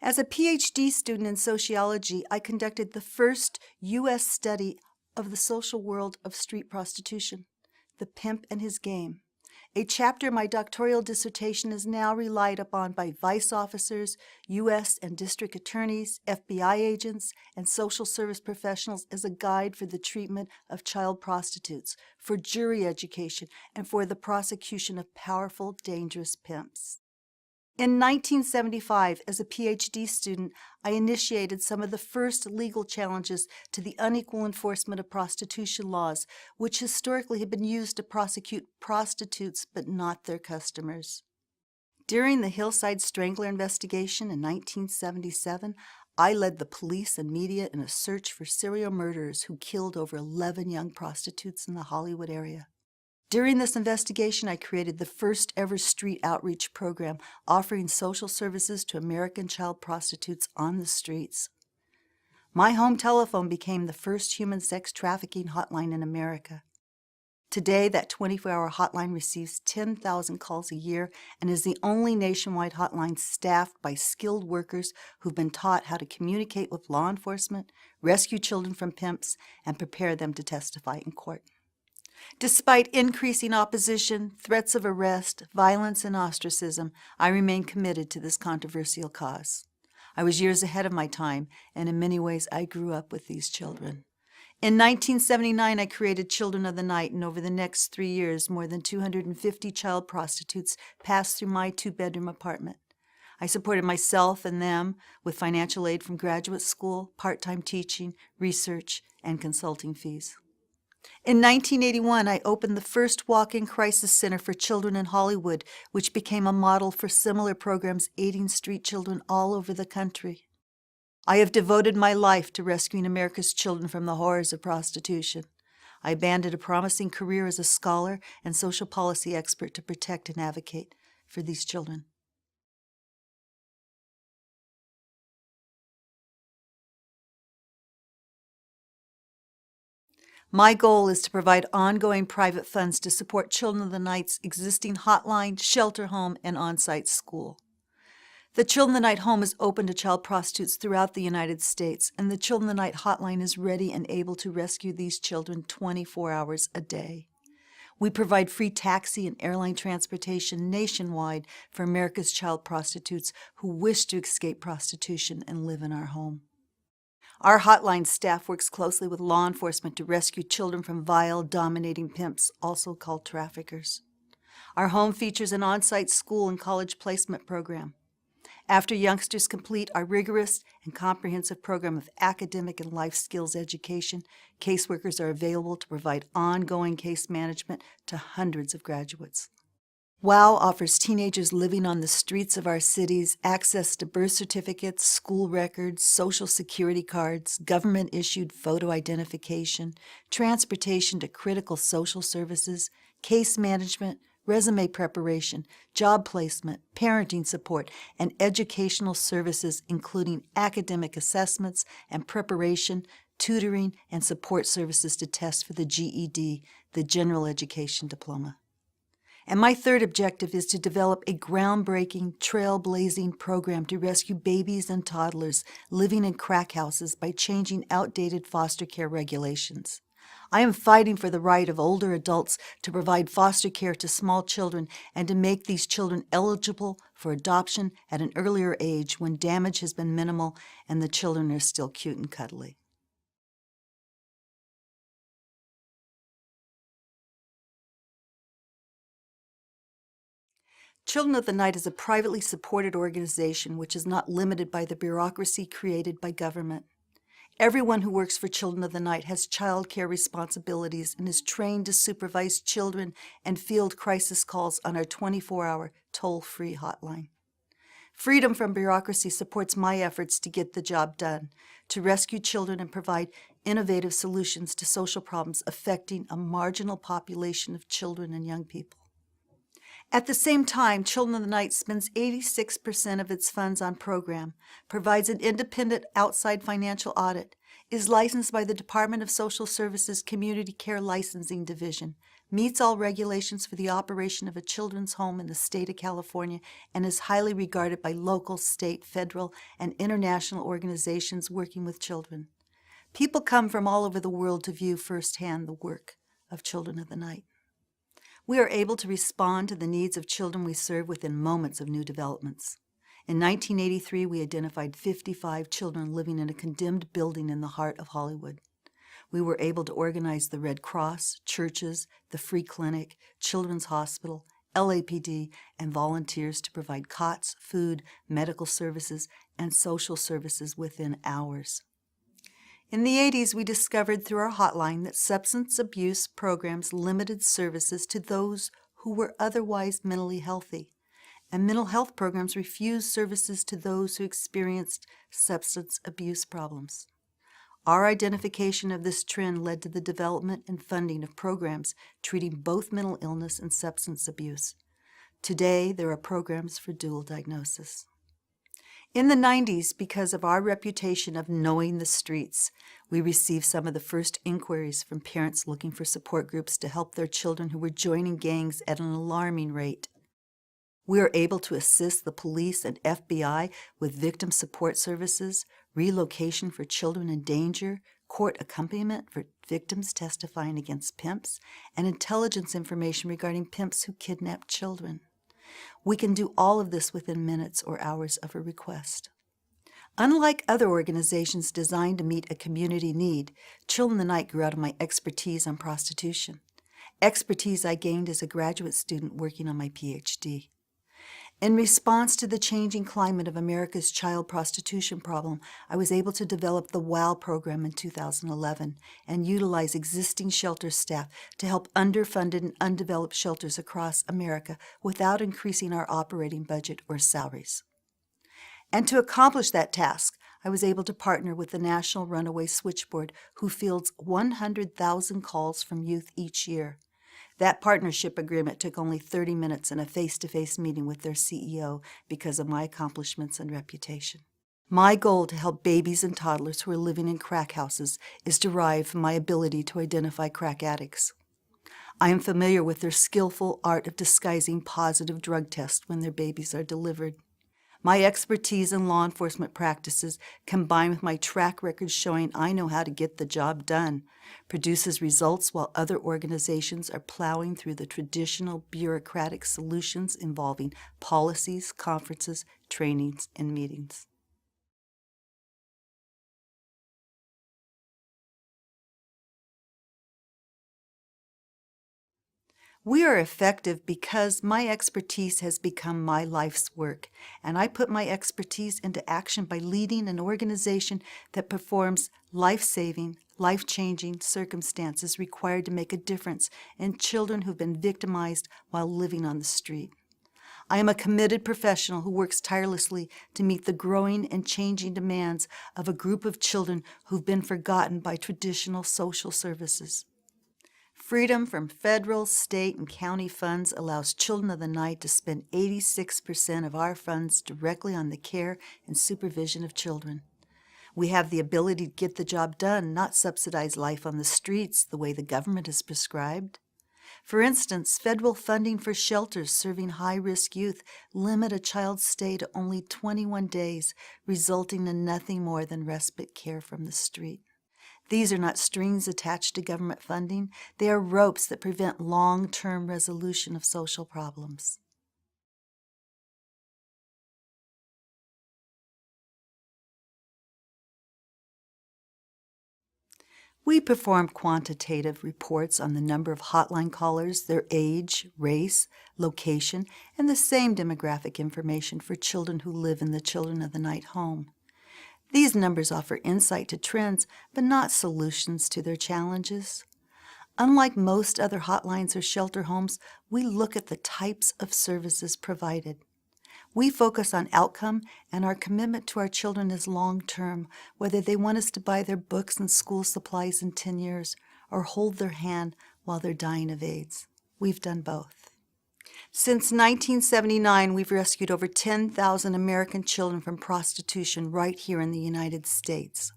As a PhD student in sociology, I conducted the first U.S. study of the social world of street prostitution, The Pimp and His Game. A chapter in my doctoral dissertation is now relied upon by vice officers, U.S. and district attorneys, FBI agents, and social service professionals as a guide for the treatment of child prostitutes, for jury education, and for the prosecution of powerful, dangerous pimps. In 1975, as a PhD student, I initiated some of the first legal challenges to the unequal enforcement of prostitution laws, which historically had been used to prosecute prostitutes but not their customers. During the Hillside Strangler investigation in 1977, I led the police and media in a search for serial murderers who killed over 11 young prostitutes in the Hollywood area. During this investigation, I created the first ever street outreach program offering social services to American child prostitutes on the streets. My home telephone became the first human sex trafficking hotline in America. Today, that 24-hour hotline receives 10,000 calls a year and is the only nationwide hotline staffed by skilled workers who've been taught how to communicate with law enforcement, rescue children from pimps, and prepare them to testify in court. Despite increasing opposition, threats of arrest, violence, and ostracism, I remain committed to this controversial cause. I was years ahead of my time, and in many ways I grew up with these children. In 1979, I created Children of the Night, and over the next 3 years, more than 250 child prostitutes passed through my 2-bedroom apartment. I supported myself and them with financial aid from graduate school, part-time teaching, research, and consulting fees. In 1981, I opened the first walk-in crisis center for children in Hollywood, which became a model for similar programs aiding street children all over the country. I have devoted my life to rescuing America's children from the horrors of prostitution. I abandoned a promising career as a scholar and social policy expert to protect and advocate for these children. My goal is to provide ongoing private funds to support Children of the Night's existing hotline, shelter home, and on-site school. The Children of the Night home is open to child prostitutes throughout the United States, and the Children of the Night hotline is ready and able to rescue these children 24 hours a day. We provide free taxi and airline transportation nationwide for America's child prostitutes who wish to escape prostitution and live in our home. Our hotline staff works closely with law enforcement to rescue children from vile, dominating pimps, also called traffickers. Our home features an on-site school and college placement program. After youngsters complete our rigorous and comprehensive program of academic and life skills education, caseworkers are available to provide ongoing case management to hundreds of graduates. WOW offers teenagers living on the streets of our cities access to birth certificates, school records, social security cards, government-issued photo identification, transportation to critical social services, case management, resume preparation, job placement, parenting support, and educational services including academic assessments and preparation, tutoring, and support services to test for the GED, the General Education Diploma. And my third objective is to develop a groundbreaking, trailblazing program to rescue babies and toddlers living in crack houses by changing outdated foster care regulations. I am fighting for the right of older adults to provide foster care to small children and to make these children eligible for adoption at an earlier age when damage has been minimal and the children are still cute and cuddly. Children of the Night is a privately supported organization which is not limited by the bureaucracy created by government. Everyone who works for Children of the Night has child care responsibilities and is trained to supervise children and field crisis calls on our 24-hour toll-free hotline. Freedom from bureaucracy supports my efforts to get the job done, to rescue children and provide innovative solutions to social problems affecting a marginal population of children and young people. At the same time, Children of the Night spends 86% of its funds on program, provides an independent outside financial audit, is licensed by the Department of Social Services Community Care Licensing Division, meets all regulations for the operation of a children's home in the state of California, and is highly regarded by local, state, federal, and international organizations working with children. People come from all over the world to view firsthand the work of Children of the Night. We are able to respond to the needs of children we serve within moments of new developments. In 1983, we identified 55 children living in a condemned building in the heart of Hollywood. We were able to organize the Red Cross, churches, the Free Clinic, Children's Hospital, LAPD, and volunteers to provide cots, food, medical services, and social services within hours. In the 80s, we discovered through our hotline that substance abuse programs limited services to those who were otherwise mentally healthy, and mental health programs refused services to those who experienced substance abuse problems. Our identification of this trend led to the development and funding of programs treating both mental illness and substance abuse. Today, there are programs for dual diagnosis. In the 90s, because of our reputation of knowing the streets, we received some of the first inquiries from parents looking for support groups to help their children who were joining gangs at an alarming rate. We are able to assist the police and FBI with victim support services, relocation for children in danger, court accompaniment for victims testifying against pimps, and intelligence information regarding pimps who kidnap children. We can do all of this within minutes or hours of a request. Unlike other organizations designed to meet a community need, Children of the Night grew out of my expertise on prostitution, expertise I gained as a graduate student working on my PhD. In response to the changing climate of America's child prostitution problem, I was able to develop the WOW program in 2011 and utilize existing shelter staff to help underfunded and undeveloped shelters across America without increasing our operating budget or salaries. And to accomplish that task, I was able to partner with the National Runaway Switchboard, who fields 100,000 calls from youth each year. That partnership agreement took only 30 minutes and a face-to-face meeting with their CEO because of my accomplishments and reputation. My goal to help babies and toddlers who are living in crack houses is derived from my ability to identify crack addicts. I am familiar with their skillful art of disguising positive drug tests when their babies are delivered. My expertise in law enforcement practices, combined with my track record showing I know how to get the job done, produces results while other organizations are plowing through the traditional bureaucratic solutions involving policies, conferences, trainings, and meetings. We are effective because my expertise has become my life's work, and I put my expertise into action by leading an organization that performs life-saving, life-changing circumstances required to make a difference in children who've been victimized while living on the street. I am a committed professional who works tirelessly to meet the growing and changing demands of a group of children who've been forgotten by traditional social services. Freedom from federal, state, and county funds allows Children of the Night to spend 86% of our funds directly on the care and supervision of children. We have the ability to get the job done, not subsidize life on the streets the way the government has prescribed. For instance, federal funding for shelters serving high-risk youth limit a child's stay to only 21 days, resulting in nothing more than respite care from the street. These are not strings attached to government funding. They are ropes that prevent long-term resolution of social problems. We perform quantitative reports on the number of hotline callers, their age, race, location, and the same demographic information for children who live in the Children of the Night home. These numbers offer insight to trends, but not solutions to their challenges. Unlike most other hotlines or shelter homes, we look at the types of services provided. We focus on outcome, and our commitment to our children is long-term, whether they want us to buy their books and school supplies in 10 years or hold their hand while they're dying of AIDS. We've done both. Since 1979, we've rescued over 10,000 American children from prostitution right here in the United States.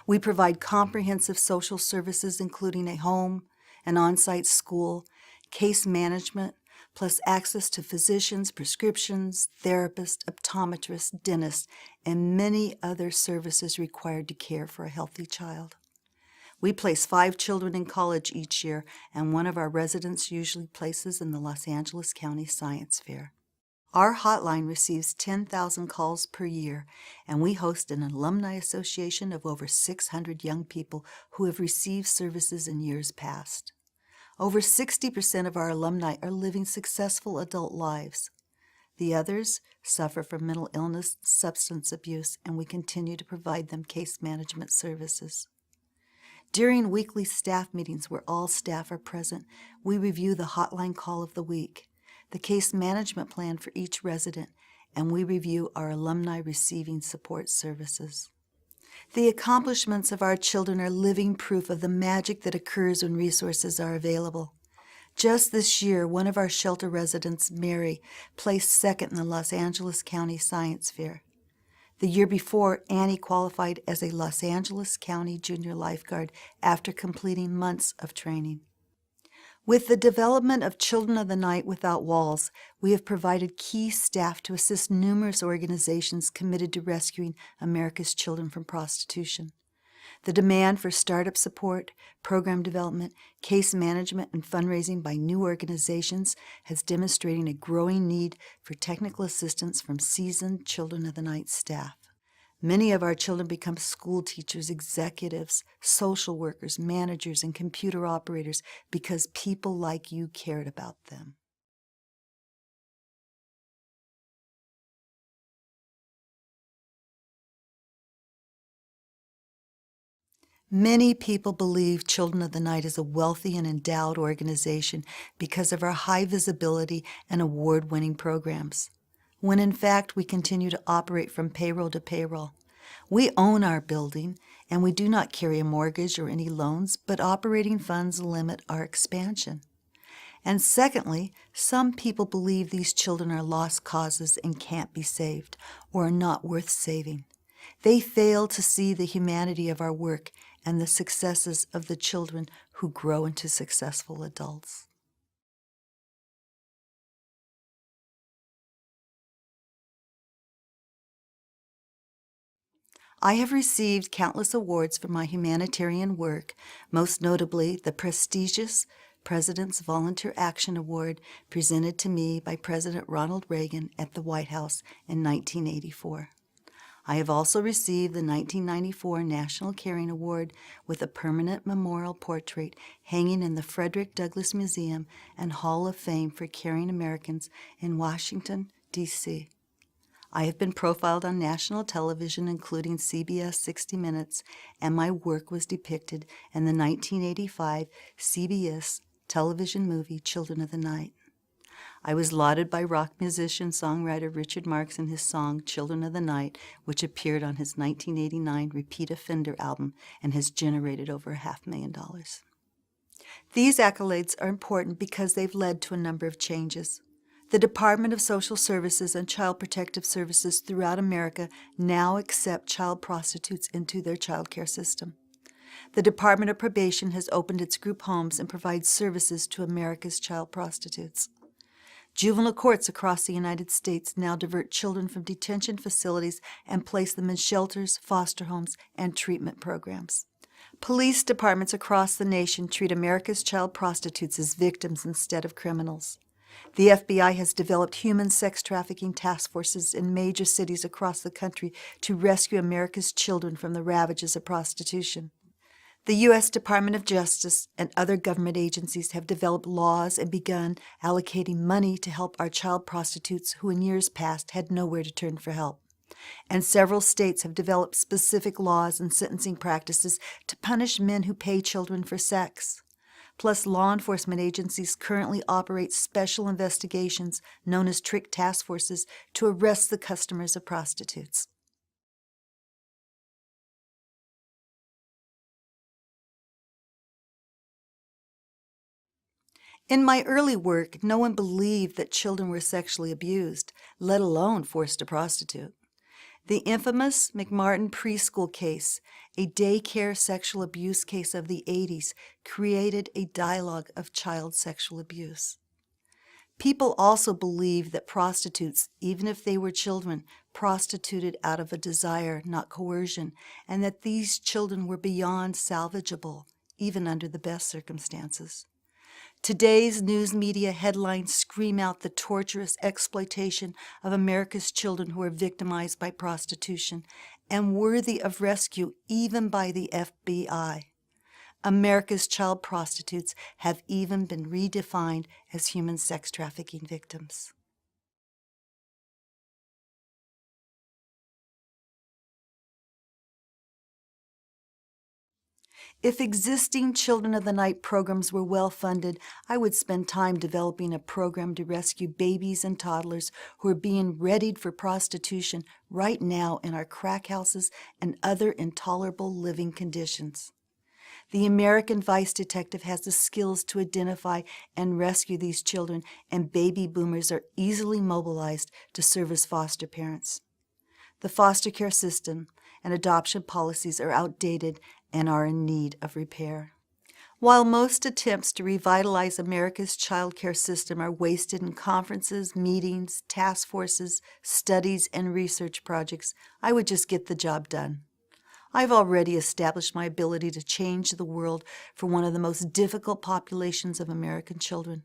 We provide comprehensive social services, including a home, an on-site school, case management, plus access to physicians, prescriptions, therapists, optometrists, dentists, and many other services required to care for a healthy child. We place 5 children in college each year, and one of our residents usually places in the Los Angeles County Science Fair. Our hotline receives 10,000 calls per year, and we host an alumni association of over 600 young people who have received services in years past. Over 60% of our alumni are living successful adult lives. The others suffer from mental illness, substance abuse, and we continue to provide them case management services. During weekly staff meetings where all staff are present, we review the hotline call of the week, the case management plan for each resident, and we review our alumni receiving support services. The accomplishments of our children are living proof of the magic that occurs when resources are available. Just this year, one of our shelter residents, Mary, placed second in the Los Angeles County Science Fair. The year before, Annie qualified as a Los Angeles County Junior Lifeguard after completing months of training. With the development of Children of the Night Without Walls, we have provided key staff to assist numerous organizations committed to rescuing America's children from prostitution. The demand for startup support, program development, case management, and fundraising by new organizations has demonstrated a growing need for technical assistance from seasoned Children of the Night staff. Many of our children become school teachers, executives, social workers, managers, and computer operators because people like you cared about them. Many people believe Children of the Night is a wealthy and endowed organization because of our high visibility and award-winning programs, when in fact we continue to operate from payroll to payroll. We own our building, and we do not carry a mortgage or any loans, but operating funds limit our expansion. And secondly, some people believe these children are lost causes and can't be saved, or are not worth saving. They fail to see the humanity of our work and the successes of the children who grow into successful adults. I have received countless awards for my humanitarian work, most notably the prestigious President's Volunteer Action Award presented to me by President Ronald Reagan at the White House in 1984. I have also received the 1994 National Caring Award with a permanent memorial portrait hanging in the Frederick Douglass Museum and Hall of Fame for Caring Americans in Washington, D.C. I have been profiled on national television, including CBS 60 Minutes, and my work was depicted in the 1985 CBS television movie Children of the Night. I was lauded by rock musician-songwriter Richard Marx in his song Children of the Night, which appeared on his 1989 Repeat Offender album and has generated over $500,000. These accolades are important because they've led to a number of changes. The Department of Social Services and Child Protective Services throughout America now accept child prostitutes into their child care system. The Department of Probation has opened its group homes and provides services to America's child prostitutes. Juvenile courts across the United States now divert children from detention facilities and place them in shelters, foster homes, and treatment programs. Police departments across the nation treat America's child prostitutes as victims instead of criminals. The FBI has developed human sex trafficking task forces in major cities across the country to rescue America's children from the ravages of prostitution. The U.S. Department of Justice and other government agencies have developed laws and begun allocating money to help our child prostitutes who in years past had nowhere to turn for help. And several states have developed specific laws and sentencing practices to punish men who pay children for sex. Plus, law enforcement agencies currently operate special investigations known as trick task forces to arrest the customers of prostitutes. In my early work, no one believed that children were sexually abused, let alone forced to prostitute. The infamous McMartin preschool case, a daycare sexual abuse case of the 80s, created a dialogue of child sexual abuse. People also believed that prostitutes, even if they were children, prostituted out of a desire, not coercion, and that these children were beyond salvageable, even under the best circumstances. Today's news media headlines scream out the torturous exploitation of America's children who are victimized by prostitution and worthy of rescue even by the FBI. America's child prostitutes have even been redefined as human sex trafficking victims. If existing Children of the Night programs were well funded, I would spend time developing a program to rescue babies and toddlers who are being readied for prostitution right now in our crack houses and other intolerable living conditions. The American Vice Detective has the skills to identify and rescue these children, and baby boomers are easily mobilized to serve as foster parents. The foster care system and adoption policies are outdated and are in need of repair. While most attempts to revitalize America's child care system are wasted in conferences, meetings, task forces, studies, and research projects, I would just get the job done. I've already established my ability to change the world for one of the most difficult populations of American children.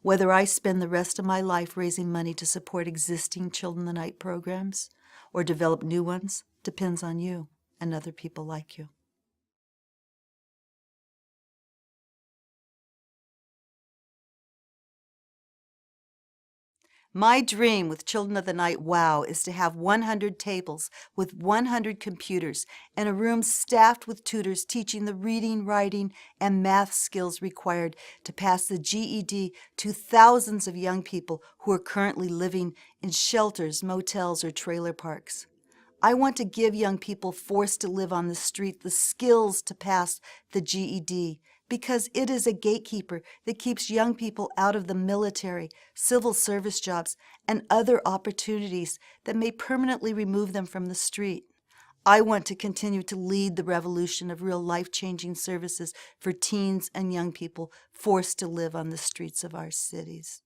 Whether I spend the rest of my life raising money to support existing Children of the Night programs or develop new ones depends on you and other people like you. My dream with Children of the Night WOW is to have 100 tables with 100 computers and a room staffed with tutors teaching the reading, writing, and math skills required to pass the GED to thousands of young people who are currently living in shelters, motels, or trailer parks. I want to give young people forced to live on the street the skills to pass the GED, because it is a gatekeeper that keeps young people out of the military, civil service jobs, and other opportunities that may permanently remove them from the street. I want to continue to lead the revolution of real life-changing services for teens and young people forced to live on the streets of our cities.